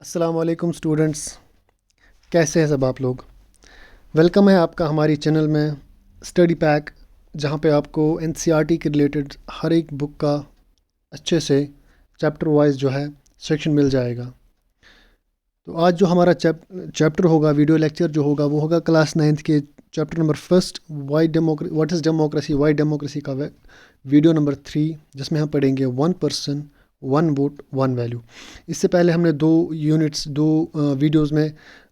अस्सलाम वालेकुम स्टूडेंट्स, कैसे हैं सब आप लोग। वेलकम है आपका हमारी चैनल में स्टडी पैक, जहां पे आपको एनसीईआरटी के रिलेटेड हर एक बुक का अच्छे से चैप्टर वाइज जो है सेक्शन मिल जाएगा। तो आज जो हमारा चैप्टर होगा, वीडियो लेक्चर जो होगा वो होगा क्लास 9th के chapter number first what is democracy, Y democracy का वीडियो नंबर 3, जिसमें हम पढ़ेंगे 1 पर्सन 1 वोट 1 वैल्यू। इससे पहले हमने दो वीडियोज़ में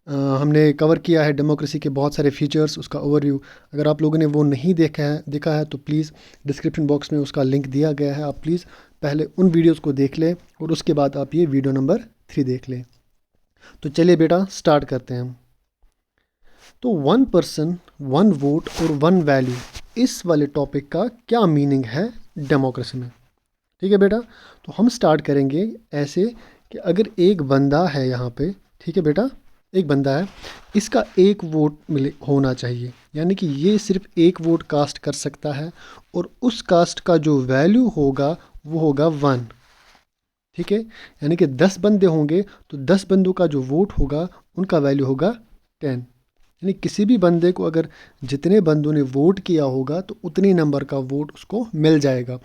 हमने कवर किया है डेमोक्रेसी के बहुत सारे फीचर्स, उसका ओवरव्यू। अगर आप लोगों ने वो नहीं देखा है तो प्लीज़ डिस्क्रिप्शन बॉक्स में उसका लिंक दिया गया है, आप प्लीज़ पहले उन वीडियोज़ को देख लें और उसके बाद आप ये वीडियो नंबर 3 देख लें। तो चलिए बेटा स्टार्ट करते हैं हम। तो 1 पर्सन 1 वोट और 1 वैल्यू, इस वाले टॉपिक का क्या मीनिंग है डेमोक्रेसी में। ठीक है बेटा, तो हम स्टार्ट करेंगे ऐसे कि अगर एक बंदा है यहाँ पे, ठीक है बेटा, एक बंदा है, इसका एक वोट मिले होना चाहिए, यानी कि ये सिर्फ एक वोट कास्ट कर सकता है और उस कास्ट का जो वैल्यू होगा वो होगा 1। ठीक है, यानी कि 10 बंदे होंगे तो 10 बंदों का जो वोट होगा उनका वैल्यू होगा 10। यानी किसी भी बंदे को अगर जितने बंदों ने वोट किया होगा तो उतने नंबर का वोट उसको मिल जाएगा।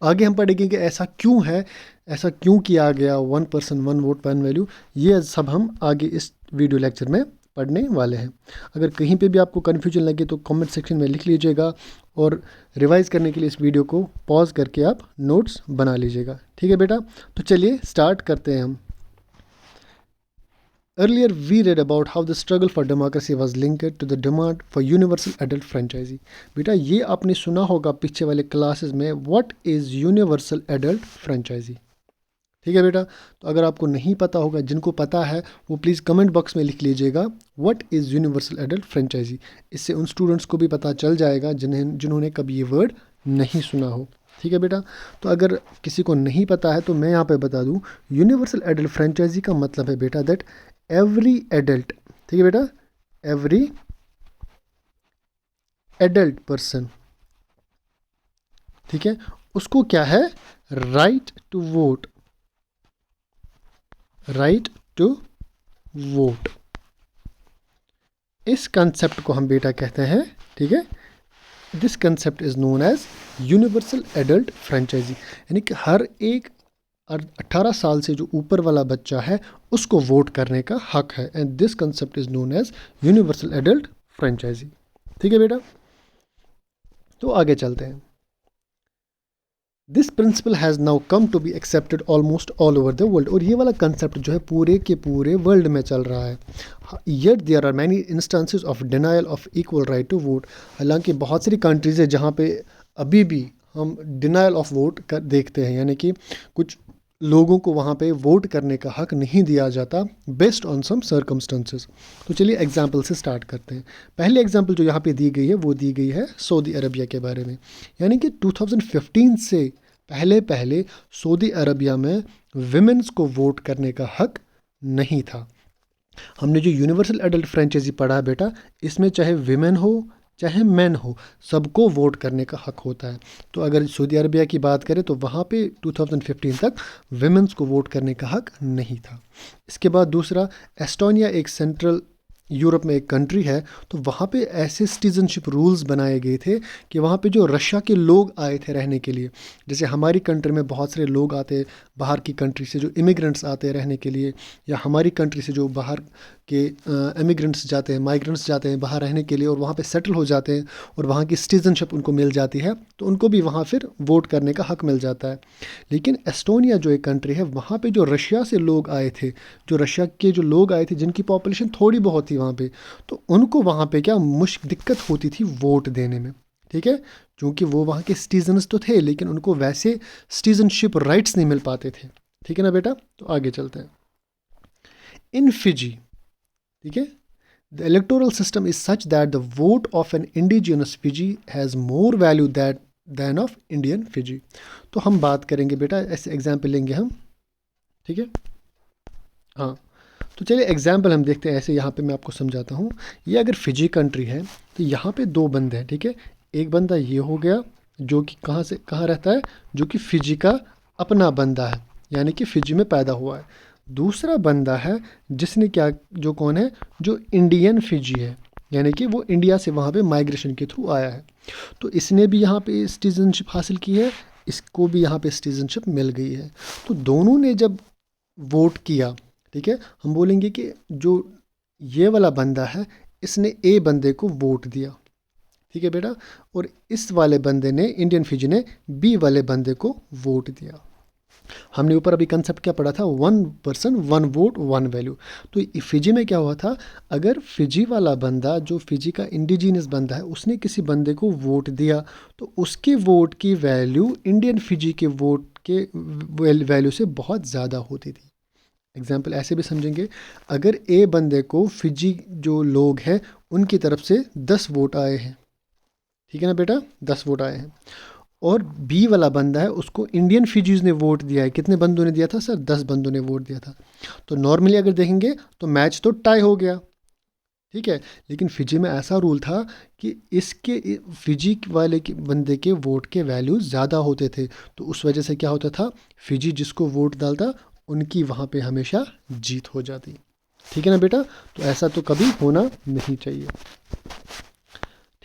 आगे हम पढ़ेंगे कि ऐसा क्यों है, ऐसा क्यों किया गया 1 पर्सन 1 वोट 1 वैल्यू, ये सब हम आगे इस वीडियो लेक्चर में पढ़ने वाले हैं। अगर कहीं पे भी आपको कन्फ्यूजन लगे तो कमेंट सेक्शन में लिख लीजिएगा और रिवाइज़ करने के लिए इस वीडियो को पॉज करके आप नोट्स बना लीजिएगा। ठीक है बेटा, तो चलिए स्टार्ट करते हैं हम। Earlier, we read about how the struggle for democracy was linked to the demand for universal adult franchisee. बेटा ये आपने सुना होगा पीछे वाले क्लासेस में, what is universal adult franchise. ठीक है बेटा, तो अगर आपको नहीं पता होगा, जिनको पता है वो प्लीज़ कमेंट बॉक्स में लिख लीजिएगा what is universal adult franchise. इससे उन स्टूडेंट्स को भी पता चल जाएगा जिन्होंने कभी ये वर्ड नहीं सुना हो। ठीक है बेटा, तो अगर किसी को नहीं पता है तो मैं यहाँ पे बता दूँ, यूनिवर्सल एडल्ट फ्रेंचाइजी का मतलब है बेटा दैट एवरी एडल्ट, ठीक है बेटा, एवरी एडल्ट पर्सन, ठीक है, उसको क्या है, right to vote, right to vote. इस कंसेप्ट को हम बेटा कहते हैं, ठीक है, this concept is known as universal adult franchise. यानी कि हर एक 18 साल से जो ऊपर वाला बच्चा है उसको वोट करने का हक है, and this concept is known as universal adult franchise. ठीक है बेटा, तो आगे चलते हैं। This principle has now come to be accepted almost all over the world. और ये वाला कंसेप्ट जो है पूरे के पूरे वर्ल्ड में चल रहा है। Yet there are many instances of denial of equal right to vote. हालांकि बहुत सारी कंट्रीज़ है जहाँ पे अभी भी हम डिनायल ऑफ वोट कर देखते हैं, यानी कि कुछ लोगों को वहाँ पे वोट करने का हक नहीं दिया जाता बेस्ड ऑन सम सर्कमस्टेंसेस। तो चलिए एग्जांपल से स्टार्ट करते हैं। पहले एग्जांपल जो यहाँ पे दी गई है वो दी गई है सऊदी अरबिया के बारे में। यानी कि 2015 से पहले सऊदी अरबिया में विमेंस को वोट करने का हक नहीं था। हमने जो यूनिवर्सल एडल्ट फ्रेंचाइजी पढ़ा है बेटा, इसमें चाहे विमेन हो चाहे मैन हो, सबको वोट करने का हक होता है। तो अगर सऊदी अरबिया की बात करें तो वहाँ पे 2015 तक विमेंस को वोट करने का हक नहीं था। इसके बाद दूसरा, एस्टोनिया एक सेंट्रल यूरोप में एक कंट्री है, तो वहाँ पे ऐसे सिटीजनशिप रूल्स बनाए गए थे कि वहाँ पे जो रशिया के लोग आए थे रहने के लिए, जैसे हमारी कंट्री में बहुत सारे लोग आते बाहर की कंट्री से, जो इमिग्रेंट्स आते हैं रहने के लिए, या हमारी कंट्री से जो बाहर के इमिग्रेंट्स जाते हैं, माइग्रेंट्स जाते हैं बाहर रहने के लिए और वहाँ पे सेटल हो जाते हैं और वहाँ की सिटीजनशिप उनको मिल जाती है, तो उनको भी वहाँ फिर वोट करने का हक मिल जाता है। लेकिन एस्टोनिया जो एक कंट्री है, वहाँ पे जो रशिया से लोग आए थे, जो रशिया के जो लोग आए थे जिनकी पॉपुलेशन थोड़ी बहुत थी वहाँ पे, तो उनको वहाँ पे क्या दिक्कत होती थी वोट देने में। ठीक है, क्योंकि वो वहाँ के सिटीजन्स तो थे लेकिन उनको वैसे सिटीजनशिप राइट्स नहीं मिल पाते थे। ठीक है ना बेटा, तो आगे चलते हैं। इन फिजी, ठीक है, the electoral system is such that the vote of an indigenous Fiji has more value than of Indian Fiji. तो हम बात करेंगे बेटा, ऐसे एग्जाम्पल लेंगे हम। ठीक है, हाँ, तो चलिए एग्जाम्पल हम देखते हैं ऐसे। यहाँ पे मैं आपको समझाता हूँ। ये अगर फिजी कंट्री है तो यहाँ पे 2 बंदे हैं। ठीक है, एक बंदा ये हो गया जो कि कहाँ से कहाँ रहता है, जो कि फिजी का अपना बंदा है, यानी कि फिजी में पैदा हुआ है। दूसरा बंदा है जिसने क्या, जो कौन है, जो इंडियन फिजी है, यानी कि वो इंडिया से वहाँ पे माइग्रेशन के थ्रू आया है। तो इसने भी यहाँ पे सिटीजनशिप हासिल की है, इसको भी यहाँ पे सिटीजनशिप मिल गई है। तो दोनों ने जब वोट किया, ठीक है, हम बोलेंगे कि जो ये वाला बंदा है इसने ए बंदे को वोट दिया, ठीक है बेटा, और इस वाले बंदे ने, इंडियन फिजी ने, बी वाले बंदे को वोट दिया। हमने ऊपर अभी कंसेप्ट क्या पढ़ा था, 1 पर्सन 1 वोट 1 वैल्यू। तो फिजी में क्या हुआ था, अगर फिजी वाला बंदा, जो फिजी का इंडिजीनियस बंदा है, उसने किसी बंदे को वोट दिया तो उसके वोट की वैल्यू इंडियन फिजी के वोट के वैल्यू से बहुत ज़्यादा होती थी। एग्जाम्पल ऐसे भी समझेंगे, अगर ए बंदे को फिजी जो लोग हैं उनकी तरफ से 10 वोट आए हैं, ठीक है ना बेटा, 10 वोट आए हैं, और बी वाला बंदा है उसको इंडियन फिजीज़ ने वोट दिया है, कितने बंदों ने दिया था सर, 10 बंदों ने वोट दिया था। तो नॉर्मली अगर देखेंगे तो मैच तो टाई हो गया, ठीक है, लेकिन फिजी में ऐसा रूल था कि इसके फिजी वाले के बंदे के वोट के वैल्यू ज़्यादा होते थे, तो उस वजह से क्या होता था, फिजी जिसको वोट डालता उनकी वहाँ पे हमेशा जीत हो जाती, ठीक है ना बेटा। तो ऐसा तो कभी होना नहीं चाहिए,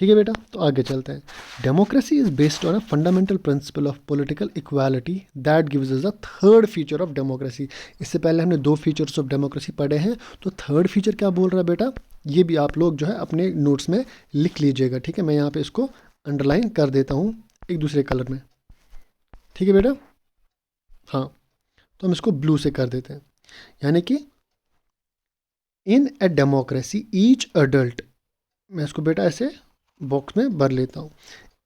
ठीक है बेटा। तो आगे चलते हैं। Democracy is based on a fundamental principle of political equality that gives us a third feature of democracy. इससे पहले हमने 2 फीचर्स ऑफ डेमोक्रेसी पढ़े हैं, तो थर्ड फीचर क्या बोल रहा है बेटा, ये भी आप लोग जो है अपने नोट्स में लिख लीजिएगा, ठीक है। मैं यहाँ पे इसको अंडरलाइन कर देता हूँ एक दूसरे कलर में, ठीक है बेटा। हाँ, तो हम इसको ब्लू से कर देते हैं, यानी कि in a democracy each adult, मैं इसको बेटा ऐसे बॉक्स में भर लेता हूँ।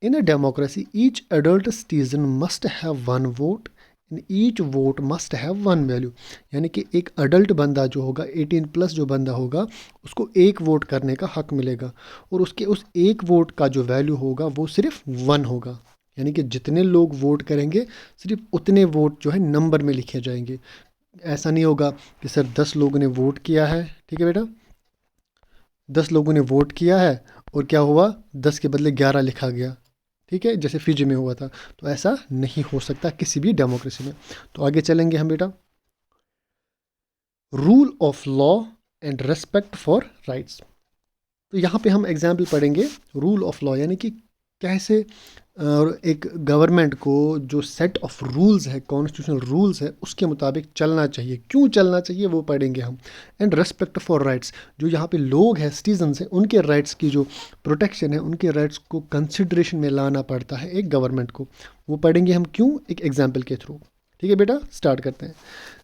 In a democracy each adult citizen must have 1 vote in each vote must have 1 value. यानी कि एक अडल्ट बंदा जो होगा, 18+ जो बंदा होगा, उसको 1 वोट करने का हक मिलेगा, और उसके उस 1 वोट का जो वैल्यू होगा वो सिर्फ 1 होगा। यानी कि जितने लोग वोट करेंगे सिर्फ उतने वोट जो है नंबर में लिखे जाएंगे। ऐसा नहीं होगा कि सर 10 लोगों ने वोट किया है, ठीक है बेटा, 10 लोगों ने वोट किया है और क्या हुआ, 10 के बदले 11 लिखा गया, ठीक है, जैसे फिजी में हुआ था। तो ऐसा नहीं हो सकता किसी भी डेमोक्रेसी में। तो आगे चलेंगे हम बेटा। Rule of law and respect for rights. तो यहाँ पे हम एग्जाम्पल पढ़ेंगे रूल ऑफ लॉ, यानी कि कैसे एक गवर्नमेंट को जो सेट ऑफ रूल्स है, कॉन्स्टिट्यूशनल रूल्स है, उसके मुताबिक चलना चाहिए, क्यों चलना चाहिए वो पढ़ेंगे हम। एंड रेस्पेक्ट फॉर राइट्स, जो यहाँ पे लोग हैं, सिटीजन्स हैं, उनके राइट्स की जो प्रोटेक्शन है, उनके राइट्स को कंसिड्रेशन में लाना पड़ता है एक गवर्नमेंट को, वो पढ़ेंगे हम क्यों, एक एग्जाम्पल के थ्रू, ठीक है बेटा। स्टार्ट करते हैं।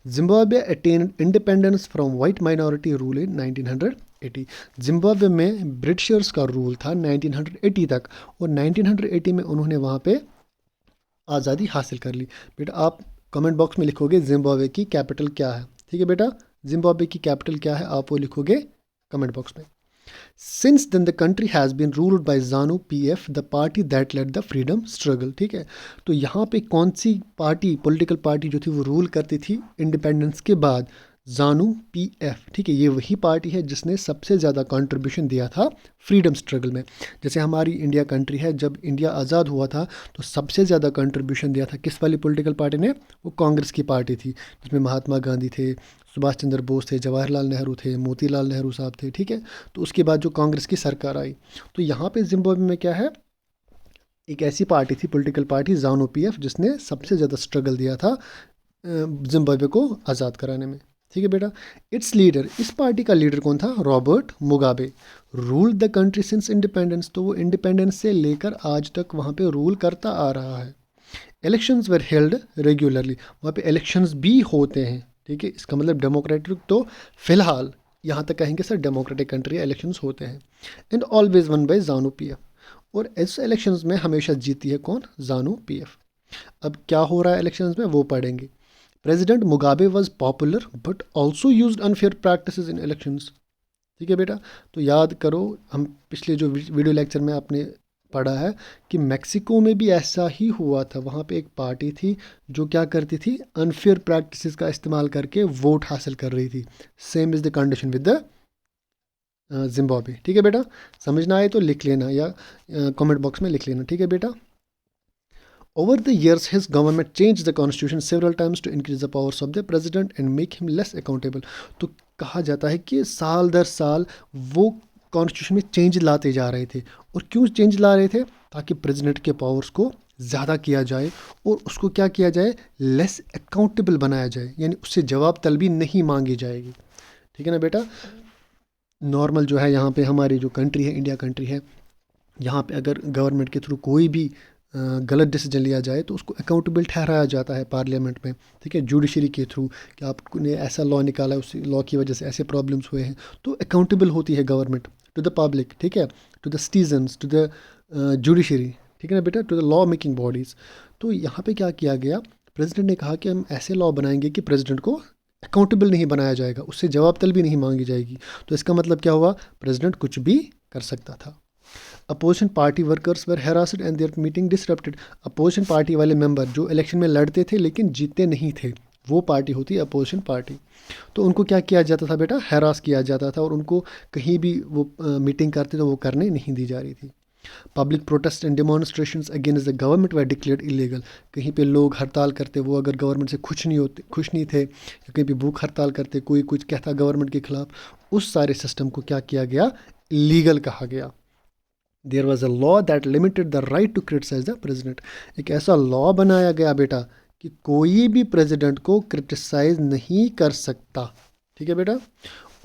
Zimbabwe attain independence from white minority rule in 1980। Zimbabwe में ब्रिटिशर्स का रूल था 1980 तक, और 1980 में उन्होंने वहाँ पे आज़ादी हासिल कर ली। बेटा आप कमेंट बॉक्स में लिखोगे जिम्बाब्वे की कैपिटल क्या है, ठीक है बेटा, जिम्बाब्वे की कैपिटल क्या है आप वो लिखोगे कमेंट बॉक्स में। Since then the country has been ruled by ZANU PF, the party that led the freedom struggle, ठीक है। तो यहाँ पे कौन सी पार्टी, पॉलिटिकल पार्टी जो थी वो रूल करती थी इंडिपेंडेंस के बाद, ZANU PF, ठीक है। ये वही पार्टी है जिसने सबसे ज़्यादा कंट्रीब्यूशन दिया था फ्रीडम स्ट्रगल में। जैसे हमारी इंडिया कंट्री है, जब इंडिया आज़ाद हुआ था तो सबसे ज़्यादा कंट्रीब्यूशन दिया था किस वाली पॉलिटिकल पार्टी ने, वो कांग्रेस की पार्टी थी, जिसमें महात्मा गांधी थे, सुभाष चंद्र बोस थे, जवाहरलाल नेहरू थे, मोतीलाल नेहरू साहब थे, ठीक है। तो उसके बाद जो कांग्रेस की सरकार आई, तो यहाँ पे जिम्बाब्वे में क्या है, एक ऐसी पार्टी थी, पॉलिटिकल पार्टी ZANU PF, जिसने सबसे ज़्यादा स्ट्रगल दिया था जिम्बाब्वे को आज़ाद कराने में, ठीक है बेटा। इट्स लीडर, इस पार्टी का लीडर कौन था, Robert Mugabe. Rule the country since independence, तो वो इंडिपेंडेंस से लेकर आज तक वहाँ पे रूल करता आ रहा है। इलेक्शंस वर हेल्ड रेगुलरली, वहाँ पे इलेक्शंस भी होते हैं, ठीक है। इसका मतलब डेमोक्रेटिक, तो फिलहाल यहाँ तक कहेंगे सर डेमोक्रेटिक कंट्री इलेक्शंस होते हैं। And always one by ZANU PF, और इस इलेक्शंस में हमेशा जीती है कौन, ZANU PF। अब क्या हो रहा है इलेक्शंस में वो पढ़ेंगे। President Mugabe was popular but also use unfair practice in elections, ठीक है बेटा। तो याद करो, हम पिछले जो वीडियो लेक्चर में आपने पढ़ा है कि मैक्सिको में भी ऐसा ही हुआ था। वहाँ पे एक पार्टी थी जो क्या करती थी, अनफेयर प्रैक्टिसेस का इस्तेमाल करके वोट हासिल कर रही थी। Same is the condition with the Zimbabwe, ठीक है बेटा। समझना आए तो लिख लेना, या कमेंट बॉक्स में लिख लेना, ठीक है बेटा। Over the years, his government changed the constitution several times to increase the powers of the president and make him less accountable. तो कहा जाता है कि साल दर साल वो कॉन्स्टिट्यूशन में चेंज लाते जा रहे थे। और क्यों चेंज ला रहे थे? ताकि प्रेसिडेंट के पावर्स को ज़्यादा किया जाए और उसको क्या किया जाए, लेस अकाउंटेबल बनाया जाए, यानी उससे जवाब तलबी नहीं मांगी जाएगी। ठीक है ना बेटा। नॉर्मल जो है यहाँ पे हमारी जो कंट्री है, इंडिया कंट्री है, यहाँ पे अगर गवर्नमेंट के थ्रू कोई भी गलत डिसीजन लिया जाए तो उसको अकाउंटेबल ठहराया जाता है पार्लियामेंट में। ठीक है, जुडिशरी के थ्रू कि आपने ऐसा लॉ निकाला है, उस लॉ की वजह से ऐसे प्रॉब्लम्स हुए हैं, तो अकाउंटेबल होती है गवर्नमेंट टू द पब्लिक। ठीक है, to the citizens, to the judiciary. ठीक है ना बेटा, to the law making bodies. तो यहाँ पे क्या किया गया, प्रेसिडेंट ने कहा कि हम ऐसे लॉ बनाएंगे कि प्रेसिडेंट को अकाउंटेबल नहीं बनाया जाएगा, उससे जवाब तलबी नहीं मांगी जाएगी। तो इसका मतलब क्या हुआ, प्रेसिडेंट कुछ भी कर सकता था। Opposition party workers were harassed and their meeting disrupted. Opposition party वाले मेंबर जो इलेक्शन में लड़ते थे लेकिन जीतते नहीं थे, वो पार्टी होती है अपोजिशन पार्टी। तो उनको क्या किया जाता था बेटा, हैरास किया जाता था और उनको कहीं भी वो मीटिंग करते तो वो करने नहीं दी जा रही थी। Public protest and demonstrations against the government were declared illegal. कहीं पे लोग हड़ताल करते, वो अगर गवर्नमेंट से खुश नहीं थे, या कहीं पे भूख हड़ताल करते, कोई कुछ कहता गवर्नमेंट के खिलाफ, उस सारे सिस्टम को क्या किया गया, लीगल कहा गया। There was a law that limited the right to criticize the president. एक ऐसा लॉ बनाया गया बेटा कि कोई भी प्रेजिडेंट को क्रिटिसाइज नहीं कर सकता। ठीक है बेटा।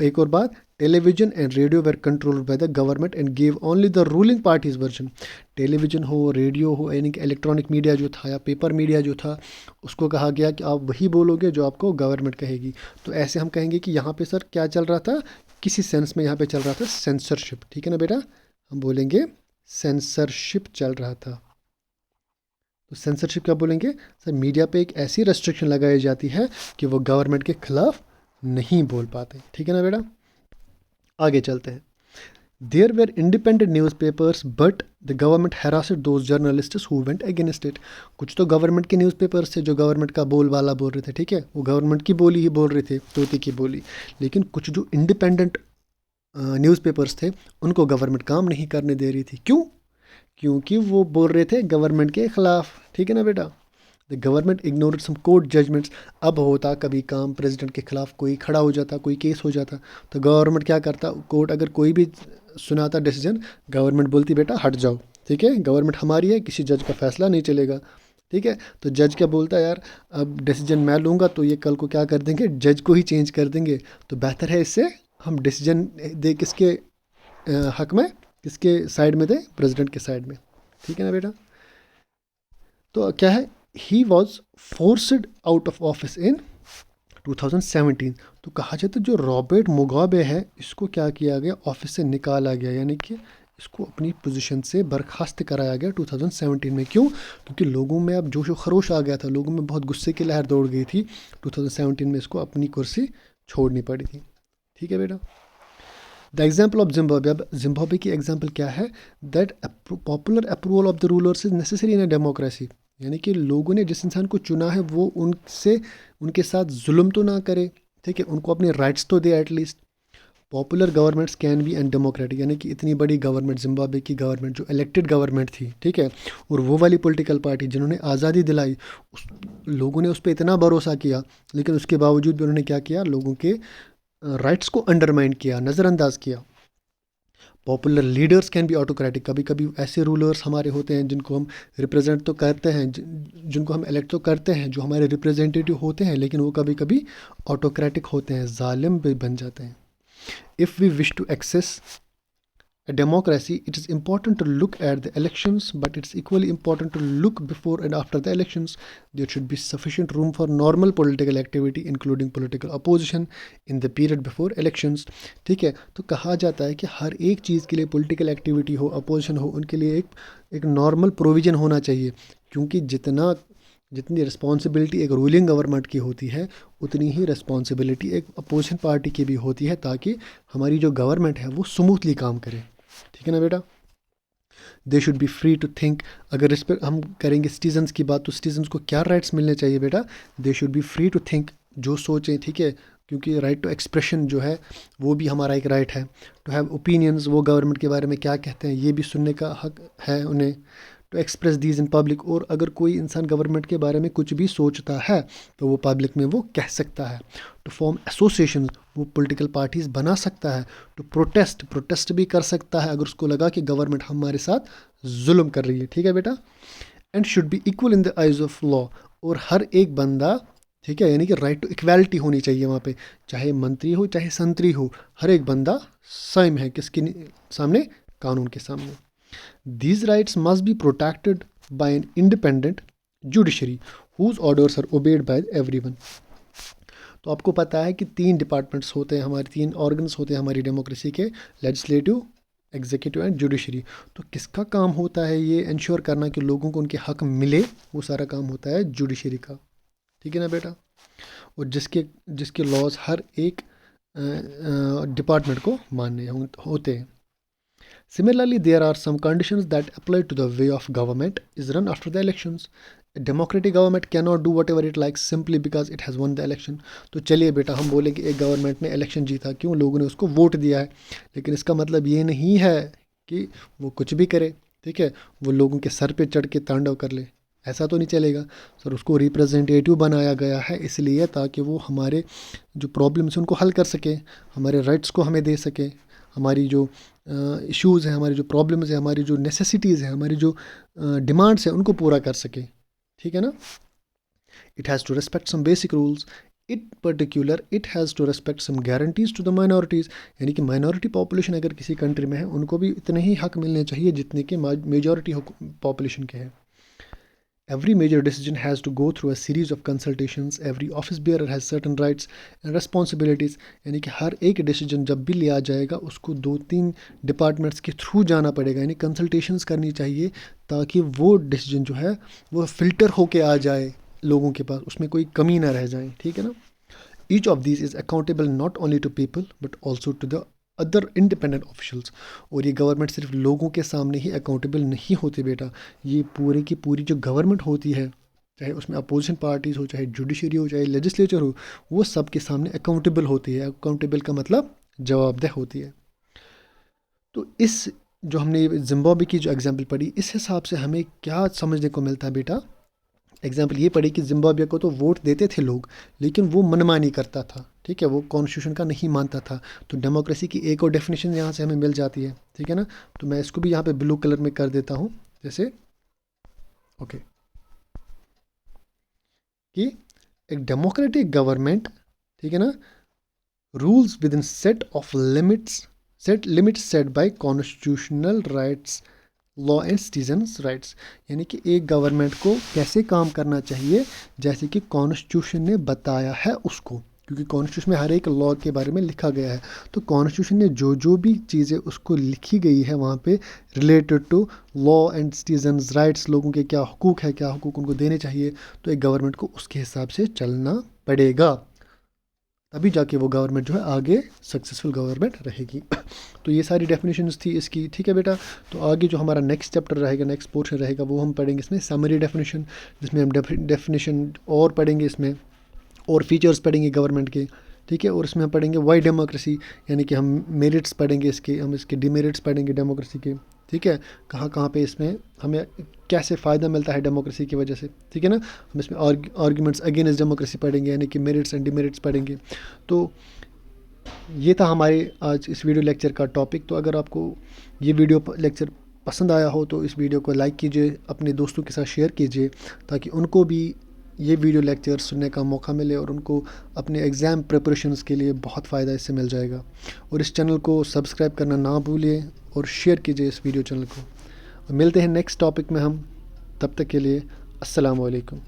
एक और बात, television and radio were controlled by the government and give only the ruling party's version. Television हो, रेडियो हो, यानी कि इलेक्ट्रॉनिक मीडिया जो था या पेपर मीडिया जो था, उसको कहा गया कि आप वही बोलोगे जो आपको गवर्नमेंट कहेगी। तो ऐसे हम कहेंगे कि यहाँ पे सर क्या चल रहा था, किसी सेंस में यहाँ पे चल रहा था सेंसरशिप। ठीक है ना बेटा, हम बोलेंगे सेंसरशिप चल रहा था। तो सेंसरशिप क्या बोलेंगे सर, मीडिया पे एक ऐसी रेस्ट्रिक्शन लगाई जाती है कि वो गवर्नमेंट के खिलाफ नहीं बोल पाते। ठीक है ना बेटा, आगे चलते हैं। There were independent newspapers but the government harassed those journalists who went against it. कुछ तो गवर्नमेंट के न्यूज़ पेपर्स थे जो गवर्नमेंट का बोलबाला बोल रहे थे। ठीक है, वो गवर्नमेंट की बोली ही बोल रहे थे, तोते की बोली। लेकिन कुछ जो इंडिपेंडेंट न्यूज़पेपर्स थे उनको गवर्नमेंट काम नहीं करने दे रही थी। क्यों? क्योंकि वो बोल रहे थे गवर्नमेंट के ख़िलाफ़। ठीक है ना बेटा। The government ignored some court judgments. अब होता कभी काम, प्रेसिडेंट के खिलाफ कोई खड़ा हो जाता, कोई केस हो जाता, तो गवर्नमेंट क्या करता, कोर्ट अगर कोई भी सुनाता डिसीजन, गवर्नमेंट बोलती बेटा हट जाओ। ठीक है, गवर्नमेंट हमारी है, किसी जज का फैसला नहीं चलेगा। ठीक है, तो जज क्या बोलता है, यार अब डिसीजन मैं लूँगा तो ये कल को क्या कर देंगे, जज को ही चेंज कर देंगे। तो बेहतर है इससे हम डिसीजन दे किसके हक में, किसके साइड में दे, प्रेसिडेंट के साइड में। ठीक है ना बेटा। तो क्या है, he was forced out of office in 2017। तो कहा जाता है जो रॉबर्ट मुगाबे है, इसको क्या किया गया, ऑफिस से निकाला गया, यानी कि इसको अपनी पोजीशन से बर्खास्त कराया गया 2017 में। क्यों? क्योंकि लोगों में अब जोश व खरोश आ गया था, लोगों में बहुत गुस्से की लहर दौड़ गई थी। 2017 में इसको अपनी कुर्सी छोड़नी पड़ी थी। ठीक है बेटा। The example of Zimbabwe. अब जिम्बाब्वे की एग्जाम्पल क्या है, that popular approval of the rulers is necessary in a democracy. यानी कि लोगों ने जिस इंसान को चुना है वो उनके साथ जुल्म तो ना करे। ठीक है, उनको अपने राइट्स तो दे at least. Popular governments can be undemocratic, यानी कि इतनी बड़ी गवर्नमेंट, जिम्बाब्वे की गवर्नमेंट जो इलेक्टेड गवर्नमेंट थी, ठीक है, और वो वाली पॉलिटिकल पार्टी जिन्होंने आज़ादी दिलाई, लोगों ने उस पर इतना भरोसा किया, लेकिन उसके बावजूद भी उन्होंने क्या किया, लोगों के राइट्स को अंडरमाइन किया, नज़रअंदाज किया। Popular leaders can be autocratic. कभी कभी ऐसे रूलर्स हमारे होते हैं जिनको हम रिप्रेजेंट तो करते हैं, जिनको हम इलेक्ट तो करते हैं, जो हमारे रिप्रेजेंटेटिव होते हैं, लेकिन वो कभी कभी ऑटोक्रेटिक होते हैं, जालिम भी बन जाते हैं। If we wish to access a democracy, it is important to look at the elections, but it's equally important to look before and after the elections. There should be sufficient room for normal political activity, including political opposition, in the period before elections. ठीक है, तो कहा जाता है कि हर एक चीज़ के लिए पॉलिटिकल एक्टिविटी हो, अपोजिशन हो, उनके लिए एक नॉर्मल प्रोविज़न होना चाहिए। क्योंकि जितनी रिस्पॉन्सिबिलिटी एक रूलिंग गवर्नमेंट की होती है, उतनी ही रिस्पॉन्सिबिलिटी एक अपोजिशन पार्टी की भी होती है, ताकि हमारी जो गवर्नमेंट है वो स्मूथली काम करे। ठीक है ना बेटा। They should be free to think. अगर इस पर हम करेंगे सिटीजन्स की बात, तो सिटीजन्स को क्या राइट्स मिलने चाहिए बेटा, they should be free to think, जो सोचें। ठीक है, क्योंकि राइट टू एक्सप्रेशन जो है वो भी हमारा एक राइट है। टू हैव ओपिनियंस, वो गवर्नमेंट के बारे में क्या कहते हैं ये भी सुनने का हक है उन्हें। To express these in public, और अगर कोई इंसान गवर्नमेंट के बारे में कुछ भी सोचता है तो वो पब्लिक में वो कह सकता है। टू फॉर्म एसोसिएशन, वो पॉलिटिकल पार्टीज बना सकता है। टू प्रोटेस्ट भी कर सकता है अगर उसको लगा कि गवर्नमेंट हमारे साथ जुल्म कर रही है, ठीक है बेटा। And should be equal in the eyes of law, और हर एक बंदा, ठीक है, यानी कि राइट टू इक्वालिटी होनी चाहिए वहाँ पे, चाहे मंत्री हो चाहे संतरी हो, हर एक बंदा सेम है किसके सामने, कानून के सामने। These rights must be protected by an independent judiciary whose orders are obeyed by everyone. तो आपको पता है कि 3 डिपार्टमेंट्स होते हैं हमारे, 3 ऑर्गन्स होते हैं हमारी डेमोक्रेसी के, लेजिस्लेटिव, एग्जीक्यूटिव एंड जुडिशरी। तो किसका काम होता है ये इंश्योर करना कि लोगों को उनके हक मिले, वो सारा काम होता है जुडिशरी का, ठीक है ना बेटा। और जिसके लॉज हर एक डिपार्टमेंट को मानने होते हैं। Similarly, there are some conditions that apply to the way of government is run after the elections. A democratic government cannot do whatever it likes simply because it has won the election. तो चलिए बेटा हम बोले कि एक government ने election जीता, क्यों, लोगों ने उसको वोट दिया है, लेकिन इसका मतलब ये नहीं है कि वो कुछ भी करे, ठीक है, वो लोगों के सर पे चढ़ के तांडव कर ले, ऐसा तो नहीं चलेगा सर। उसको रिप्रेजेंटेटिव बनाया गया है इसलिए ताकि वो हमारे जो प्रॉब्लम्स हैं उनको हल कर सके, हमारे राइट्स को हमें दे सके, हमारी जो इश्यूज़ हैं, हमारी जो प्रॉब्लम्स हैं, हमारी जो नेसेसिटीज़ हैं, हमारी जो डिमांड्स हैं उनको पूरा कर सके, ठीक है ना। It has to respect some basic rules, it has to respect some guarantees to the minorities, यानी कि माइनॉरिटी पॉपुलेशन अगर किसी कंट्री में है उनको भी इतने ही हक मिलने चाहिए जितने के मेजॉरिटी पॉपुलेशन के हैं। Every major decision has to go through a series of consultations. Every office bearer has certain rights and responsibilities. यानी कि हर एक डिसीजन जब भी लिया जाएगा उसको 2-3 डिपार्टमेंट्स के थ्रू जाना पड़ेगा, यानी कंसल्टेशंस करनी चाहिए ताकि वो डिसीजन जो है वो फिल्टर होके आ जाए लोगों के पास, उसमें कोई कमी ना रह जाए, ठीक है ना। Each of these is accountable not only to people but also to the other independent officials. और ये गवर्नमेंट सिर्फ लोगों के सामने ही अकाउंटेबल नहीं होती बेटा, ये पूरी की पूरी जो गवर्नमेंट होती है, चाहे उसमें अपोजिशन पार्टीज़ हो, चाहे जुडिशरी हो, चाहे लेजिस्लेचर हो, वो सबके सामने अकाउंटेबल होती है। अकाउंटेबल का मतलब जवाबदेह होती है। तो इस जो हमने जिम्बाब्वे की जो एग्जाम्पल पढ़ी, इस हिसाब से हमें क्या समझने को मिलता है बेटा। एग्जाम्पल ये पढ़ी कि जिम्बाब्वे को तो वोट देते थे लोग, लेकिन वो मनमानी करता था, ठीक है, वो कॉन्स्टिट्यूशन का नहीं मानता था। तो डेमोक्रेसी की एक और डेफिनेशन यहाँ से हमें मिल जाती है, ठीक है ना। तो मैं इसको भी यहाँ पे ब्लू कलर में कर देता हूँ, जैसे ओके, कि एक डेमोक्रेटिक गवर्नमेंट, ठीक है ना, rules within set of limits set by constitutional rights, law and citizens rights, यानी कि एक गवर्नमेंट को कैसे काम करना चाहिए जैसे कि कॉन्स्टिट्यूशन ने बताया है उसको, क्योंकि कॉन्स्टिट्यूशन में हर एक लॉ के बारे में लिखा गया है। तो कॉन्स्टिट्यूशन ने जो भी चीज़ें उसको लिखी गई है वहाँ पे related to law and citizens rights, लोगों के क्या हुकूक है, क्या हुकूक उनको देने चाहिए, तो एक गवर्नमेंट को उसके हिसाब से चलना पड़ेगा, तभी जाके वो गवर्नमेंट जो है आगे सक्सेसफुल गवर्नमेंट रहेगी। तो ये सारी डेफिनेशंस थी इसकी, ठीक है बेटा। तो आगे जो हमारा नेक्स्ट चैप्टर रहेगा, नेक्स्ट पोर्शन रहेगा, वो हम पढ़ेंगे इसमें समरी डेफिनेशन, जिसमें हम डेफिनेशन और पढ़ेंगे इसमें, और फीचर्स पढ़ेंगे गवर्नमेंट के, ठीक है। और इसमें हम पढ़ेंगे वाई डेमोक्रेसी, यानी कि हम मेरिट्स पढ़ेंगे इसके, हम इसके डिमेरिट्स पढ़ेंगे डेमोक्रेसी के, ठीक है, कहाँ कहाँ पे इसमें हमें कैसे फ़ायदा मिलता है डेमोक्रेसी की वजह से, ठीक है ना। हम इसमें आर्ग्यूमेंट्स अगेंस्ट डेमोक्रेसी पढ़ेंगे, यानी कि मेरिट्स एंड डिमेरिट्स पढ़ेंगे। तो ये था हमारे आज इस वीडियो लेक्चर का टॉपिक। तो अगर आपको ये वीडियो लेक्चर पसंद आया हो तो इस वीडियो को लाइक कीजिए, अपने दोस्तों के साथ शेयर कीजिए, ताकि उनको भी ये वीडियो लेक्चर सुनने का मौका मिले और उनको अपने एग्ज़ाम प्रिपरेशंस के लिए बहुत फ़ायदा इससे मिल जाएगा। और इस चैनल को सब्सक्राइब करना ना भूलिए और शेयर कीजिए इस वीडियो चैनल को। और मिलते हैं नेक्स्ट टॉपिक में हम, तब तक के लिए अस्सलाम वालेकुम।